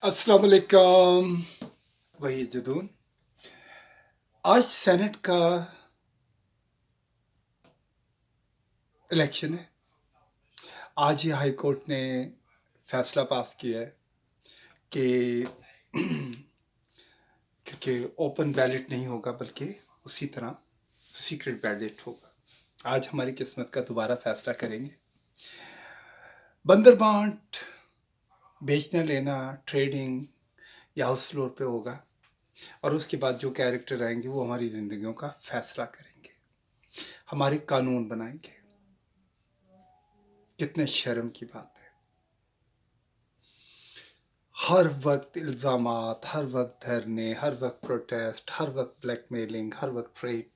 अस्सलाम वालेकुम। वही जदून। आज सेनेट का इलेक्शन है। आज ही हाई कोर्ट ने फैसला पास किया है कि क्योंकि ओपन बैलेट नहीं होगा बल्कि उसी तरह सीक्रेट बैलेट होगा। आज हमारी किस्मत का दोबारा फैसला करेंगे। बंदर बांट बेचना लेना ट्रेडिंग या हाउस फ्लोर पे होगा और उसके बाद जो कैरेक्टर आएंगे वो हमारी जिंदगियों का फैसला करेंगे, हमारे कानून बनाएंगे। कितने शर्म की बात है। हर वक्त इल्ज़ामात, हर वक्त धरने, हर वक्त प्रोटेस्ट, हर वक्त ब्लैकमेलिंग, हर वक्त ट्रेड।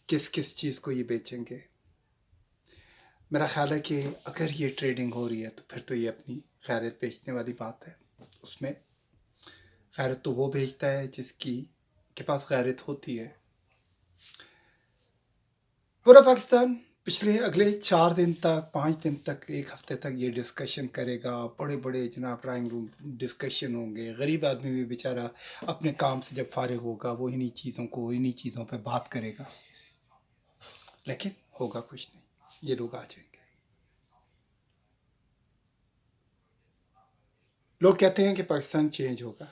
किस किस चीज़ को ये बेचेंगे। मेरा ख्याल है कि अगर ये ट्रेडिंग हो रही है तो फिर तो ये अपनी गैरत बेचने वाली बात है। उसमें गैरत तो वो बेचता है जिसकी के पास गैरत होती है। पूरा पाकिस्तान पिछले अगले 4 दिन तक 5 दिन तक 1 हफ्ते तक ये डिस्कशन करेगा। बड़े बड़े जनाब ड्राइंग रूम डिस्कशन होंगे। गरीब आदमी भी बेचारा अपने काम से जब फारिग होगा वो इन्हीं चीज़ों पे बात करेगा, लेकिन होगा कुछ नहीं। ये लोग आ जाएंगे। लोग कहते हैं कि पाकिस्तान चेंज होगा।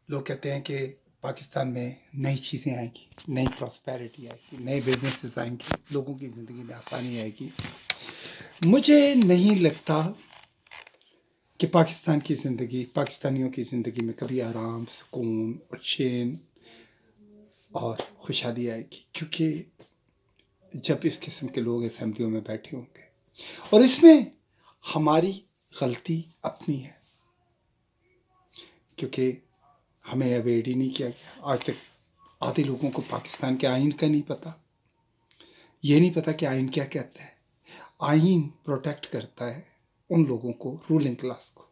लोग कहते हैं कि पाकिस्तान में नई चीज़ें आएंगी, नई प्रॉस्पेरिटी आएगी, नए बिजनेसेस आएंगे, लोगों की ज़िंदगी में आसानी आएगी। मुझे नहीं लगता कि पाकिस्तान की ज़िंदगी, पाकिस्तानियों की ज़िंदगी में कभी आराम, सुकून और चैन और खुशहाली आएगी, क्योंकि जब इस किस्म के लोग असेंबलियों में बैठे होंगे। और इसमें हमारी गलती अपनी है, क्योंकि हमें अवेयर ही नहीं किया गया। आज तक आधे लोगों को पाकिस्तान के आइन का नहीं पता। ये नहीं पता कि आइन क्या कहता है। आइन प्रोटेक्ट करता है उन लोगों को, रूलिंग क्लास को।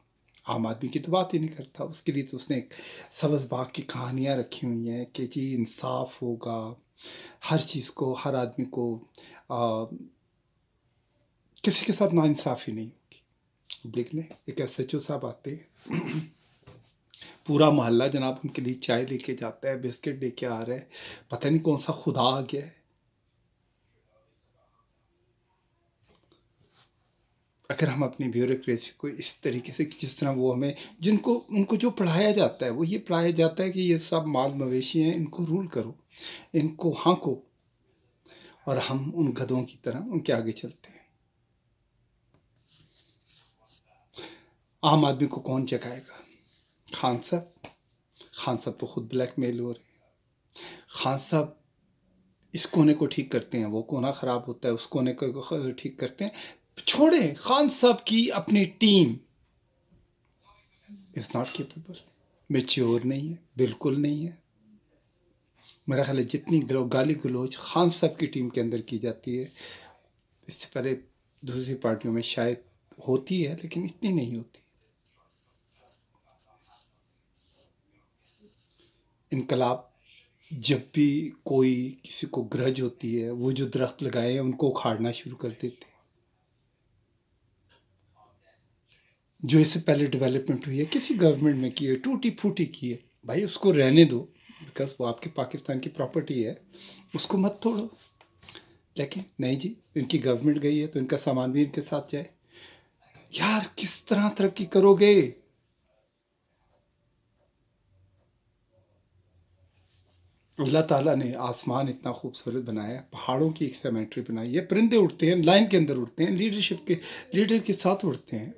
आम आदमी की तो बात ही नहीं करता। उसके लिए तो उसने एक सब्ज़ बाग की कहानियाँ रखी हुई हैं कि जी इंसाफ होगा, हर चीज़ को, हर आदमी को किसी के साथ नाइंसाफ़ी नहीं होगी। लेकिन एक एस एच ओ साहब आते हैं, पूरा मोहल्ला जनाब उनके लिए चाय लेके जाता है, बिस्किट लेके आ रहा है, पता नहीं कौन सा खुदा आ गया है। अगर हम अपनी ब्यूरोक्रेसी को इस तरीके से, जिस तरह वो हमें, जिनको उनको जो पढ़ाया जाता है वो ये पढ़ाया जाता है कि ये सब माल मवेशी हैं, इनको रूल करो, इनको हाँको, और हम उन गधों की तरह उनके आगे चलते हैं। आम आदमी को कौन जगाएगा? खान साहब। खान साहब तो खुद ब्लैकमेल हो रहे हैं। खान साहब इस कोने को ठीक करते हैं, वो कोना ख़राब होता है, उस कोने को ठीक करते हैं। छोड़ें, खान साहब की अपनी team is not capable, mature नहीं है, बिल्कुल नहीं है। मेरा ख्याल है जितनी गाली गलौज खान साहब की टीम के अंदर की जाती है, इससे पहले दूसरी पार्टियों में शायद होती है, लेकिन इतनी नहीं होती। इनकलाब, जब भी कोई किसी को ग्रज होती है, वो जो दरख्त लगाए हैं उनको उखाड़ना शुरू कर देते हैं। जो इससे पहले डेवलपमेंट हुई है किसी गवर्नमेंट में की है, टूटी फूटी की है, भाई उसको रहने दो, बिकॉज वो आपके पाकिस्तान की प्रॉपर्टी है, उसको मत तोड़ो। लेकिन नहीं जी, इनकी गवर्नमेंट गई है तो इनका सामान भी इनके साथ जाए। यार किस तरह तरक्की करोगे? अल्लाह ताला ने आसमान इतना खूबसूरत बनाया है, पहाड़ों की एक सिमेट्री बनाई है, परिंदे उड़ते हैं, लाइन के अंदर उड़ते हैं, लीडर के साथ उड़ते हैं।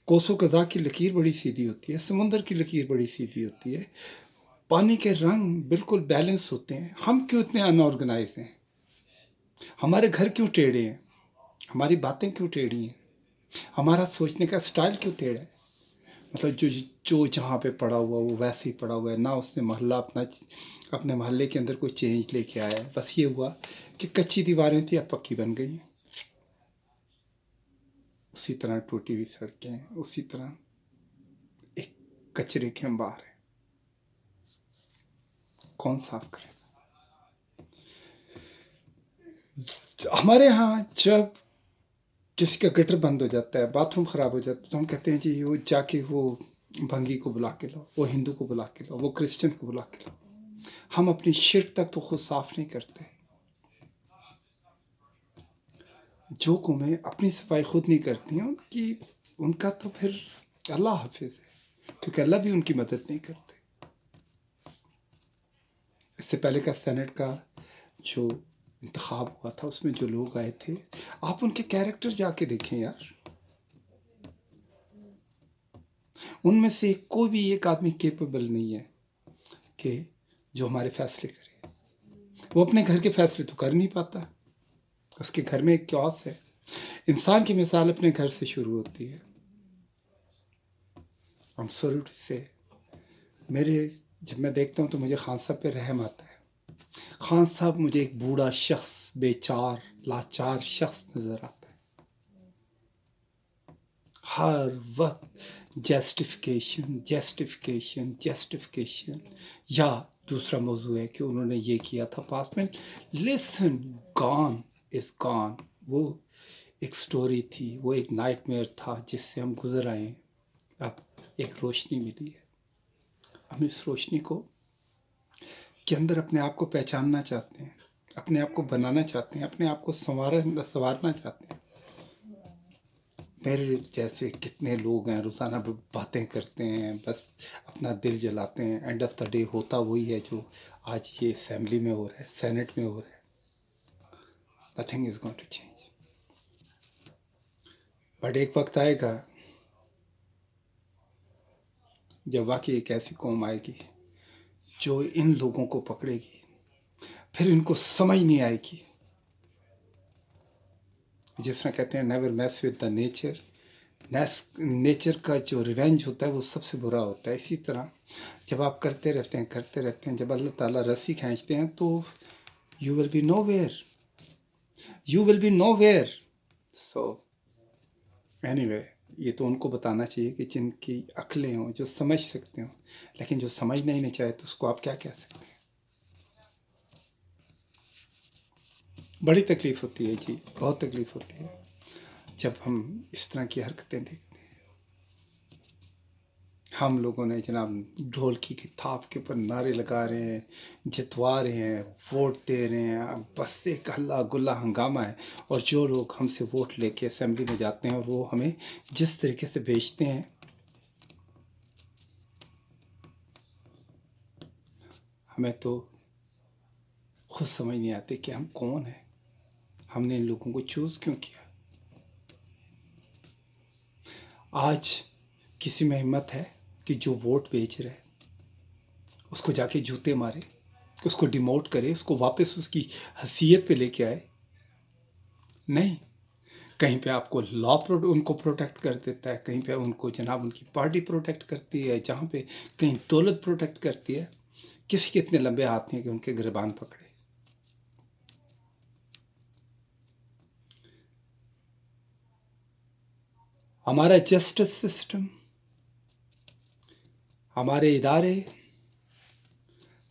कोसो कज़ा की लकीर बड़ी सीधी होती है, समुंदर की लकीर बड़ी सीधी होती है, पानी के रंग बिल्कुल बैलेंस होते हैं। हम क्यों इतने अनऑर्गेनाइज हैं? हमारे घर क्यों टेढ़े हैं? हमारी बातें क्यों टेढ़ी हैं? हमारा सोचने का स्टाइल क्यों टेढ़ा है? मतलब जो जो जहाँ पे पड़ा हुआ वो वैसे ही पड़ा हुआ है ना। उसने मोहल्ला अपने मोहल्ले के अंदर कोई चेंज लेके आया है। बस ये हुआ कि कच्ची दीवारें थी अब पक्की बन गई हैं। उसी तरह टूटी हुई सड़कें हैं, उसी तरह एक कचरे के अंबार है। कौन साफ करे? हमारे यहाँ जब किसी का गटर बंद हो जाता है, बाथरूम ख़राब हो जाता है, तो हम कहते हैं जी वो जाके वो भंगी को बुला के लाओ, वो हिंदू को बुला के लाओ, वो क्रिश्चियन को बुला के लाओ। हम अपनी शिर्क तक तो खुद साफ नहीं करते। जो कौमें अपनी सफाई खुद नहीं करती हैं उनका तो फिर अल्लाह हाफिज है, क्योंकि अल्लाह भी उनकी मदद नहीं करते। इससे पहले का सेनेट का जो इंतखाब हुआ था उसमें जो लोग आए थे, आप उनके कैरेक्टर जाके देखें यार, उनमें से कोई भी एक आदमी केपेबल नहीं है कि जो हमारे फैसले करे। वो अपने घर के फैसले तो कर नहीं पाता, उसके घर में एक क्यास है। इंसान की मिसाल अपने घर से शुरू होती है। हम सॉरी टू से जब मैं देखता हूँ तो मुझे खान साहब पे रहम आता है। खान साहब मुझे एक बूढ़ा शख्स, बेचार लाचार शख्स नजर आता है। हर वक्त जस्टिफिकेशन जस्टिफिकेशन जस्टिफिकेशन। या दूसरा मौजू है कि उन्होंने ये किया था पास्ट में। Listen, gone is gone. वो एक स्टोरी थी, वो एक नाइटमेयर था जिससे हम गुजर आए। अब एक रोशनी मिली है, हम इस रोशनी को के अंदर अपने आप को पहचानना चाहते हैं, अपने आप को बनाना चाहते हैं, अपने आप को संवारना चाहते हैं। मेरे जैसे कितने लोग हैं रोज़ाना बातें करते हैं, बस अपना दिल जलाते हैं। एंड ऑफ द डे होता वही है जो आज ये असेंबली में हो रहा है, सेनेट में हो रहा है। Nothing is going to change. But एक वक्त आएगा जब वाकई एक ऐसी कौम आएगी जो इन लोगों को पकड़ेगी, फिर इनको समझ नहीं आएगी। जिस तरह कहते हैं never mess with the nature, nature का जो रिवेंज होता है वो सबसे बुरा होता है। इसी तरह जब आप करते रहते हैं, जब अल्लाह ताला रस्सी खींचते हैं तो you will be nowhere. So anyway, ये तो उनको बताना चाहिए कि जिनकी अक्लें हों, जो समझ सकते हों। लेकिन जो समझना ही नहीं चाहे तो उसको आप क्या कह सकते हैं। बड़ी तकलीफ़ होती है जी, बहुत तकलीफ़ होती है जब हम इस तरह की हरकतें देखते हैं। हम लोगों ने जनाब ढोलकी की थाप के ऊपर नारे लगा रहे हैं, जितवा रहे हैं, वोट दे रहे हैं, अब बस एक हल्ला गुल्ला हंगामा है। और जो लोग हमसे वोट लेके असेंबली में जाते हैं और वो हमें जिस तरीके से भेजते हैं, हमें तो खुद समझ नहीं आती कि हम कौन हैं, हमने इन लोगों को चूज़ क्यों किया। आज किसी में हिम्मत है कि जो वोट बेच रहा है उसको जाके जूते मारे, उसको डिमोट करे, उसको वापस उसकी हैसियत पे लेके आए? नहीं। कहीं पे आपको उनको प्रोटेक्ट कर देता है, कहीं पे उनको जनाब उनकी पार्टी प्रोटेक्ट करती है, जहाँ पे कहीं दौलत प्रोटेक्ट करती है। किसी के इतने लंबे हाथ नहीं कि उनके गिरबान पकड़े। हमारा जस्टिस सिस्टम, हमारे इदारे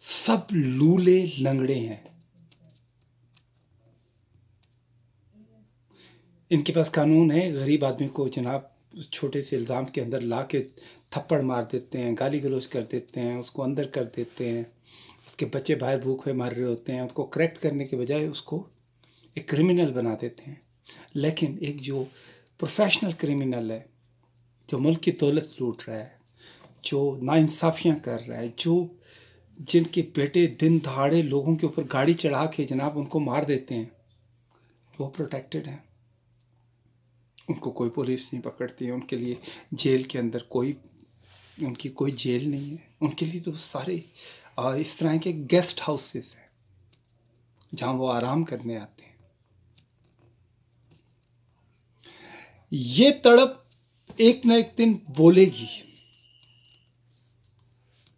सब लूले लंगड़े हैं। इनके पास कानून है, गरीब आदमी को जनाब छोटे से इल्ज़ाम के अंदर ला के थप्पड़ मार देते हैं, गाली गलौज कर देते हैं, उसको अंदर कर देते हैं। उसके बच्चे बाहर भूखे मर रहे होते हैं, उसको करेक्ट करने के बजाय उसको एक क्रिमिनल बना देते हैं। लेकिन एक जो प्रोफेशनल क्रिमिनल है, जो मुल्क की दौलत लूट रहा है, जो नाइंसाफ़ियाँ कर रहा है, जिनके बेटे दिन दहाड़े लोगों के ऊपर गाड़ी चढ़ा के जनाब उनको मार देते हैं, वो प्रोटेक्टेड हैं। उनको कोई पुलिस नहीं पकड़ती है, उनके लिए जेल के अंदर उनकी कोई जेल नहीं है। उनके लिए तो सारे इस तरह के गेस्ट हाउसेस हैं जहाँ वो आराम करने आते हैं। ये तड़प एक ना एक दिन बोलेगी,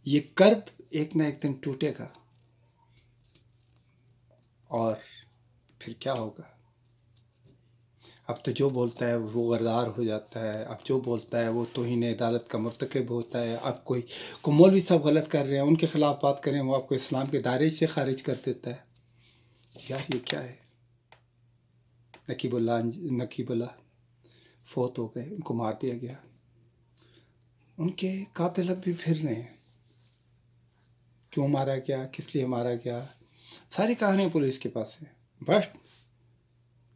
ये कर्ब एक ना एक दिन टूटेगा, और फिर क्या होगा? अब तो जो बोलता है वो गरदार हो जाता है, अब जो बोलता है वो तौहीन अदालत का मुर्तकब होता है। अब कोई मौलवी साहब गलत कर रहे हैं, उनके ख़िलाफ़ बात करें, वो आपको इस्लाम के दायरे से खारिज कर देता है। यार ये क्या है? नकीबुल्लाह فوت ہو گئے، ان کو مار دیا گیا، ان کے قاتل اب بھی پھر رہے ہیں. کیوں مارا گیا، کس لیے مارا گیا، ساری کہانیاں پولیس کے پاس ہیں، but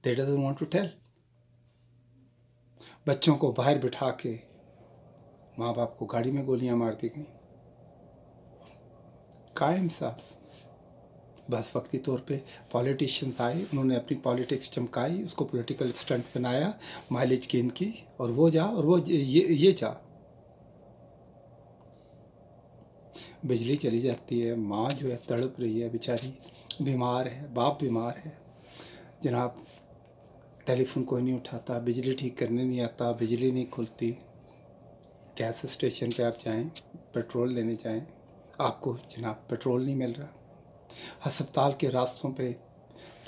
they doesn't want to tell. بچوں کو باہر بٹھا کے ماں باپ کو گاڑی میں گولیاں مار دی گئیں. کہاں انصاف؟ بس وقتی طور پہ پولیٹیشینز آئے، انہوں نے اپنی پالیٹکس چمکائی، اس کو پولیٹیکل اسٹنٹ بنایا، مائلیج گین کی، اور وہ جا اور وہ یہ جا. بجلی چلی جاتی ہے، ماں جو ہے تڑپ رہی ہے بیچاری، بیمار ہے، باپ بیمار ہے، جناب ٹیلی فون کوئی نہیں اٹھاتا، بجلی ٹھیک کرنے نہیں آتا، بجلی نہیں کھلتی. گیس اسٹیشن پہ آپ جائیں، پیٹرول لینے جائیں، آپ کو جناب پیٹرول نہیں مل رہا. ہسپتال کے راستوں پہ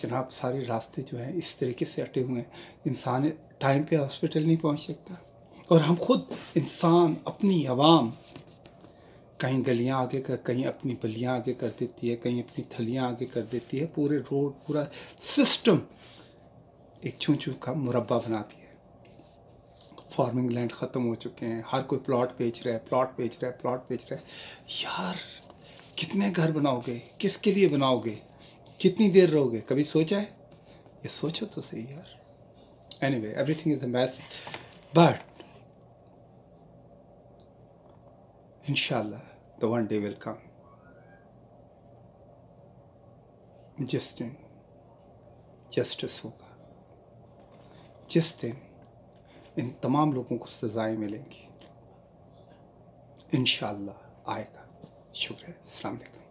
جناب سارے راستے جو ہیں اس طریقے سے اٹے ہوئے ہیں، انسان ٹائم پہ ہاسپٹل نہیں پہنچ سکتا. اور ہم خود انسان، اپنی عوام، کہیں گلیاں آگے کہیں اپنی بلیاں آگے کر دیتی ہے، کہیں اپنی تھلیاں آگے کر دیتی ہے، پورے روڈ، پورا سسٹم ایک چوں چوں کا مربع بناتی ہے. فارمنگ لینڈ ختم ہو چکے ہیں، ہر کوئی پلاٹ بیچ رہا ہے، پلاٹ بیچ رہا ہے، پلاٹ بیچ رہا ہے. یار کتنے گھر بناؤ گے، کس کے لیے بناؤ گے، کتنی دیر رہو گے، کبھی سوچا ہے؟ یہ سوچو تو صحیح یار. Any way every thing is a mass, but انشاءاللہ the one day will come جس دن جسٹس ہوگا، جس دن ان تمام لوگوں کو سزائیں ملیں گی. انشاءاللہ آئے گا. شکریہ. السلام علیکم.